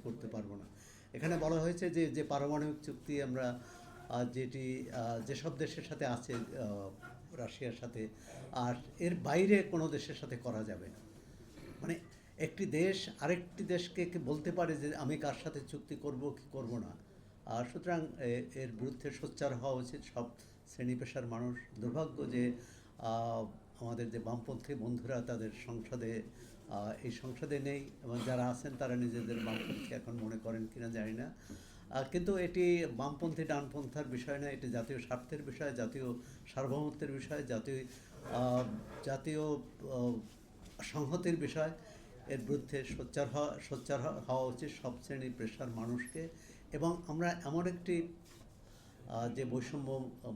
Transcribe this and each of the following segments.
করতে পারবো না। এখানে বলা হয়েছে যে যে পারমাণবিক চুক্তি আমরা যেটি যেসব দেশের সাথে আছে, রাশিয়ার সাথে, আর এর বাইরে কোনো দেশের সাথে করা যাবে না। মানে একটি দেশ আরেকটি দেশকে বলতে পারে যে আমি কার সাথে চুক্তি করব কি করব না। আর সুতরাং এর বিরুদ্ধে সোচ্চার হওয়া উচিত সব শ্রেণী পেশার মানুষ। দুর্ভাগ্য যে আমাদের যে বামপন্থী বন্ধুরা তাদের সংসদে এই সংসদে নেই, এবং যারা আছেন তারা নিজেদের বামপন্থী এখন মনে করেন কিনা জানি না। কিন্তু এটি বামপন্থী ডানপন্থার বিষয় না, এটি জাতীয় স্বার্থের বিষয়, জাতীয় সার্বভৌমত্বের বিষয়, জাতীয় সংহতির বিষয়। এর বিরুদ্ধে সোচ্চার হওয়া উচিত সব শ্রেণীর পেশার মানুষকে। এবং আমরা এমন একটি যে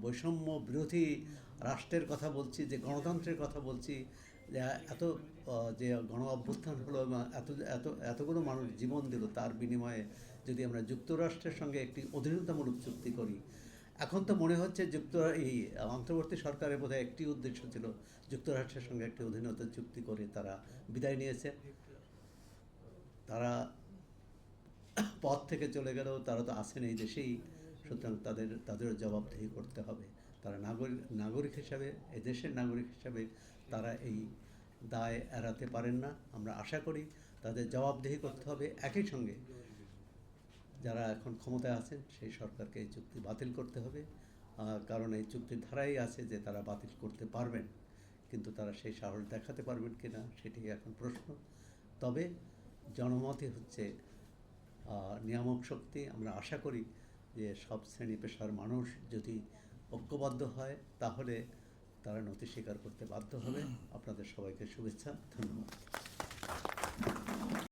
বৈষম্য বিরোধী রাষ্ট্রের কথা বলছি, যে গণতন্ত্রের কথা বলছি, যে এত যে গণ অভ্যুত্থান হলো এবং এতগুলো মানুষ জীবন দিল, তার বিনিময়ে যদি আমরা যুক্তরাষ্ট্রের সঙ্গে একটি অধীনতামূলক চুক্তি করি। এখন তো মনে হচ্ছে এই অন্তর্বর্তী সরকারের বোধহয় একটি উদ্দেশ্য ছিল, যুক্তরাষ্ট্রের সঙ্গে একটি অধীনতা চুক্তি করে তারা বিদায় নিয়েছে। তারা পথ থেকে চলে গেলেও তারা তো আছেন এই দেশেই, সুতরাং তাদেরও জবাবদিহি করতে হবে। তারা নাগরিক হিসাবে, এদেশের নাগরিক হিসাবে তারা এই দায় এড়াতে পারেন না। আমরা আশা করি তাদের জবাবদিহি করতে হবে। একই সঙ্গে যারা এখন ক্ষমতায় আছেন সেই সরকারকে এই চুক্তি বাতিল করতে হবে, কারণ এই চুক্তির ধারাই আছে যে তারা বাতিল করতে পারবেন, কিন্তু তারা সেই সাহস দেখাতে পারবেন কি না সেটি এখন প্রশ্ন। তবে জনমতই হচ্ছে নিয়ামক শক্তি। আমরা আশা করি যে সব শ্রেণী পেশার মানুষ যদি ঐক্যবদ্ধ হয় তাহলে তারা নতি স্বীকার করতে বাধ্য হবে। আপনাদের সবাইকে শুভেচ্ছা, ধন্যবাদ।